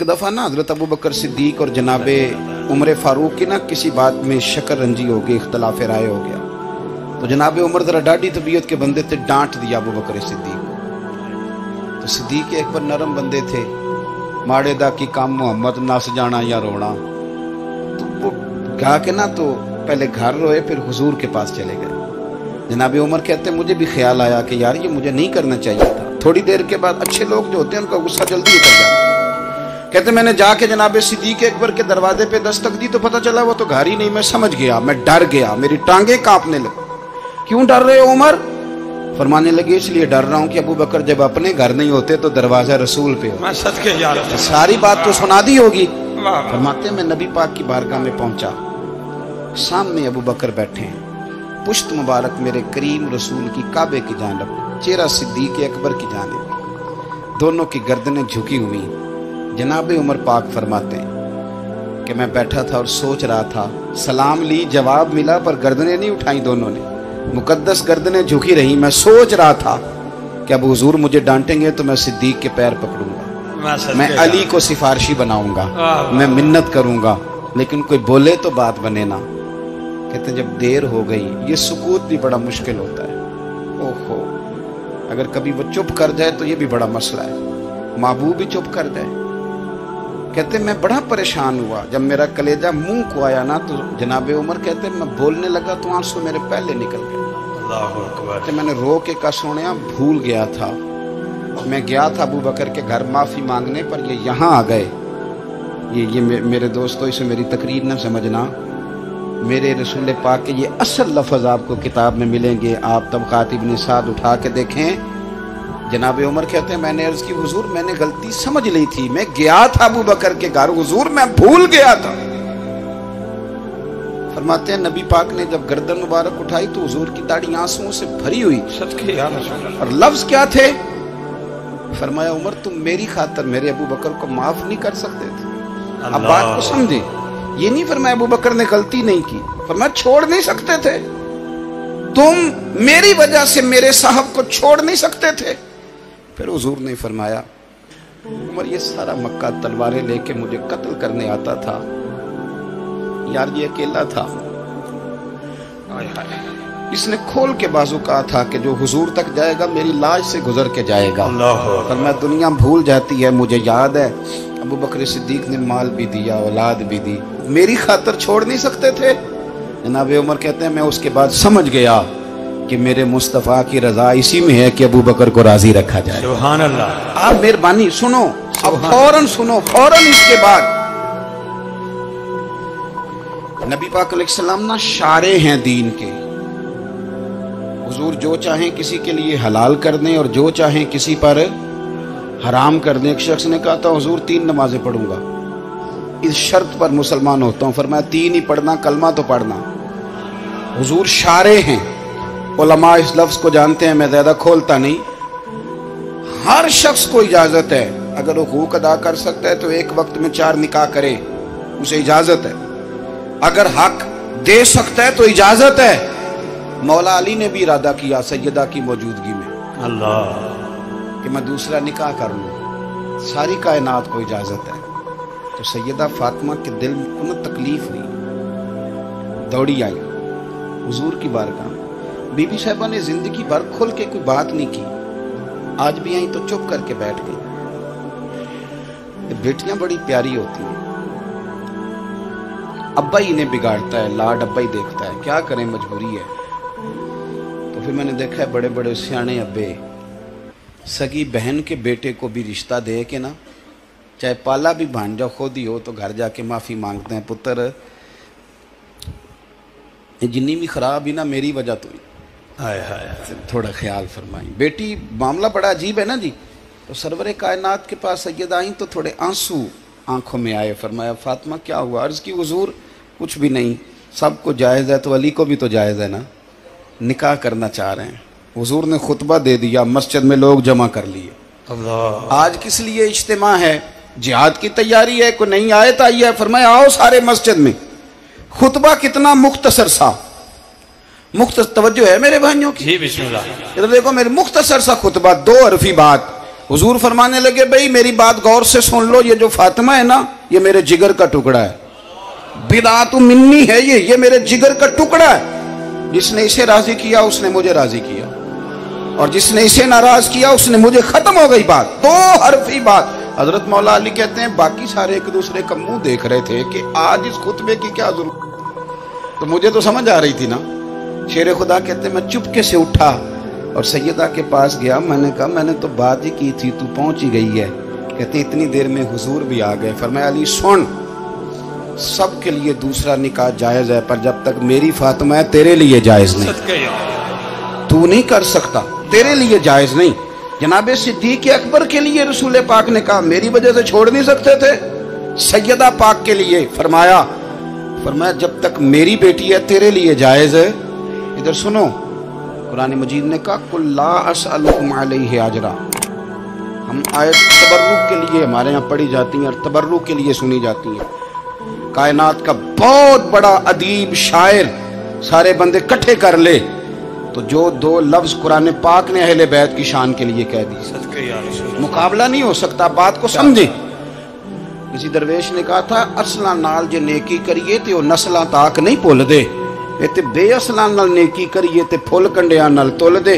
एक दफ़ा ना हज़रत अबू बकर सिद्दीक और जनाबे उमर फारूक की ना किसी बात में शक्कर रंजी हो गई, इख्तलाफ राय हो गया। तो जनाबे उमर ज़रा डाढ़ी तबीयत के बंदे थे, डांट दिया अबू बकर सिद्दीक को। तो सिद्दीक एक बार नरम बंदे थे, माड़े दा की काम मोहम्मद नस जाना या रोना। तो वो गा के ना तो पहले घर रोए, फिर हुजूर के पास चले गए। जनाबे उमर कहते मुझे भी ख्याल आया कि यार ये मुझे नहीं करना चाहिए था। थोड़ी देर के बाद अच्छे लोग जो होते हैं उनका गुस्सा जल्दी उतर जाता है। कहते मैंने जाके जनाबे सिद्दीक अकबर के दरवाजे पे दस्तक दी तो पता चला वो तो घर ही नहीं। मैं समझ गया, मैं डर गया, मेरी टांगे कांपने लगी। क्यों डर रहे हो उमर? फरमाने लगे इसलिए डर रहा हूं कि अबू बकर जब अपने घर नहीं होते तो दरवाजा रसूल पे हो। सारी बात तो सुना दी होगी। फरमाते मैं नबी पाक की बारगाह में पहुंचा, सामने अबू बकर बैठे हैं, पुश्त मुबारक मेरे करीम रसूल की काबे की जानिब, चेहरा सिद्दीक अकबर की जानिब, दोनों की गर्दनें झुकी हुई। जनाब उमर पाक फरमाते हैं कि मैं बैठा था और सोच रहा था, सलाम ली, जवाब मिला, पर गर्दनें नहीं उठाई दोनों ने, मुकद्दस गर्दनें झुकी रही। मैं सोच रहा था कि अब हुजूर मुझे डांटेंगे तो मैं सिद्दीक के पैर पकड़ूंगा, मैं अली को सिफारशी बनाऊंगा, मैं मिन्नत करूंगा, लेकिन कोई बोले तो बात बने ना। कहते जब देर हो गई, ये सुकूत भी बड़ा मुश्किल होता है। ओहो, अगर कभी वो चुप कर जाए तो ये भी बड़ा मसला है, महबूब भी चुप कर जाए। कहते मैं बड़ा परेशान हुआ, जब मेरा कलेजा मुंह को आया ना तो जनाबे उमर कहते मैं बोलने लगा तो आंसू मेरे पहले निकल गए। कहते मैंने रो के का सुनिया, भूल गया था। मैं गया था अबू बकर के घर माफी मांगने, पर ये यहाँ आ गए। ये मेरे दोस्तों, इसे मेरी तकरीर न समझना, मेरे रसूल पाक के ये असल लफ्ज़ आपको किताब में मिलेंगे। आप तबक़ात इब्न साद उठा के देखें। जनाबे उमर कहते हैं मैंने अर्ज़ की हुजूर मैंने गलती समझ ली थी, मैं गया था अबू बकर के घर, हुजूर मैं भूल गया था। फरमाते हैं नबी पाक ने जब गर्दन मुबारक उठाई तो हुजूर की दाढ़ी आंसुओं से भरी हुई। और लफ्ज़ क्या थे? फरमाया उमर तुम मेरी खातर मेरे अबू बकर को माफ नहीं कर सकते थे। अब बात को समझे, ये नहीं फरमाया अबू बकर ने गलती नहीं की, फरमाया छोड़ नहीं सकते थे, तुम मेरी वजह से मेरे साहब को छोड़ नहीं सकते थे। फिर हुजूर ने फरमाया उमर ये सारा मक्का तलवारें लेके मुझे कत्ल करने आता था, यार ये अकेला था, इसने खोल के बाजू कहा था कि जो हुजूर तक जाएगा मेरी लाश से गुजर के जाएगा। पर मैं दुनिया भूल जाती है, मुझे याद है अबू बकर सिद्दीक ने माल भी दिया, औलाद भी दी, मेरी खातर छोड़ नहीं सकते थे। जनाब उमर कहते हैं मैं उसके बाद समझ गया कि मेरे मुस्तफ़ा की रजा इसी में है कि अबू बकर को राजी रखा जाए। सुभान अल्लाह। आप मेहरबानी सुनो, अब फौरन सुनो, फौरन इसके बाद नबी पाक अलैहिस्सलाम ना शारे हैं दीन के। हुजूर जो चाहें किसी के लिए हलाल कर दें और जो चाहें किसी पर हराम कर दें। एक शख्स ने कहा था हुजूर 3 नमाजें पढ़ूंगा, इस शर्त पर मुसलमान होता हूं। फरमाया 3 ही पढ़ना, कलमा तो पढ़ना। हुजूर शारे हैं, उलमा इस लफ्ज को जानते हैं, मैं ज्यादा खोलता नहीं। हर शख्स को इजाजत है, अगर वो हुकूक अदा कर सकता है तो एक वक्त में 4 निकाह करे, उसे इजाजत है। अगर हक दे सकता है तो इजाजत है। मौला अली ने भी इरादा किया सैयदा की मौजूदगी में अल्लाह कि मैं दूसरा निकाह कर लूं, सारी कायनात को इजाजत है। तो सैयदा फातिमा के दिल को न तकलीफ हुई, दौड़ी आई हुजूर की बारगाह। बीबी साहिबा ने जिंदगी भर खुल के कोई बात नहीं की, आज भी आई तो चुप करके बैठ गई। बेटियां बड़ी प्यारी होती हैं, अब्बा ही इन्हें बिगाड़ता है, लाड अब्बा ही देखता है, क्या करें मजबूरी है। तो फिर मैंने देखा है बड़े बड़े सियाने अब्बे सगी बहन के बेटे को भी रिश्ता दे के ना, चाहे पाला भी भांजा खुद ही हो, तो घर जाके माफी मांगते हैं, पुत्र जिन्नी भी खराब ही ना मेरी वजह तो ही, थोड़ा ख्याल फरमाई। बेटी मामला बड़ा अजीब है ना जी। तो सरवरे कायनात के पास सैयद आई तो थोड़े आंसू आंखों में आए। फरमाया फातिमा क्या हुआ? अर्ज की हुजूर कुछ भी नहीं, सबको जायज़ है तो अली को भी तो जायज़ है ना, निकाह करना चाह रहे हैं। हुजूर ने खुतबा दे दिया, मस्जिद में लोग जमा कर लिए। आज किस लिए इज्तिमा है? जिहाद की तैयारी है, कोई नई आयत आई है। फरमाया आओ सारे मस्जिद में। खुतबा कितना मुख्तसर सा, तवज्जो है मेरे भाइयों की? इधर देखो मेरे मुख्तसर सा खुतबा, 2 हरफी बात। हुजूर फरमाने लगे भाई मेरी बात गौर से सुन लो, ये जो फातिमा है ना ये मेरे जिगर का टुकड़ा है, बिदात मिन्नी है, ये मेरे जिगर का टुकड़ा है। जिसने इसे राजी किया उसने मुझे राजी किया, और जिसने इसे नाराज किया उसने मुझे। खत्म हो गई बात, दो हरफी बात। हजरत मौला अली कहते हैं बाकी सारे एक दूसरे का मुंह देख रहे थे कि आज इस खुतबे की क्या जरूरत, तो मुझे तो समझ आ रही थी ना। शेर खुदा कहते हैं मैं चुपके से उठा और सैयदा के पास गया, मैंने कहा मैंने तो बात ही की थी, तू पहुंच ही गई है। कहते इतनी देर में हुजूर भी आ गए। फरमाया अली सुन, सबके लिए दूसरा निकाह जायज है, पर जब तक मेरी फातिमा है तेरे लिए जायज नहीं, तू नहीं कर सकता, तेरे लिए जायज नहीं। जनाबे सिद्दीक अकबर के लिए रसूल पाक ने कहा मेरी वजह से छोड़ नहीं सकते थे, सैयदा पाक के लिए फरमाया जब तक मेरी बेटी है तेरे लिए जायज है। इधर सुनो, कुरान मजीद ने कहा कुल्ला असअलुकुम अलैहि अजरा। हम आयत तबर्रुक के लिए हमारे यहाँ पढ़ी जाती हैं और तबर्रुक के लिए सुनी जाती हैं। कायनात का बहुत बड़ा अदीब शायर सारे बंदे इकट्ठे कर ले तो जो दो लफ्ज कुरान पाक ने अहले बैत की शान के लिए कह दी, मुकाबला नहीं हो सकता। बात को समझे। किसी दरवेश ने कहा था असला नाल जे नेकी करिए ते ओ नस्लां ताक नहीं भुल दे, ते बेअसलां नाल नेकी करिए ते फुल कंडियां नाल तुल दे।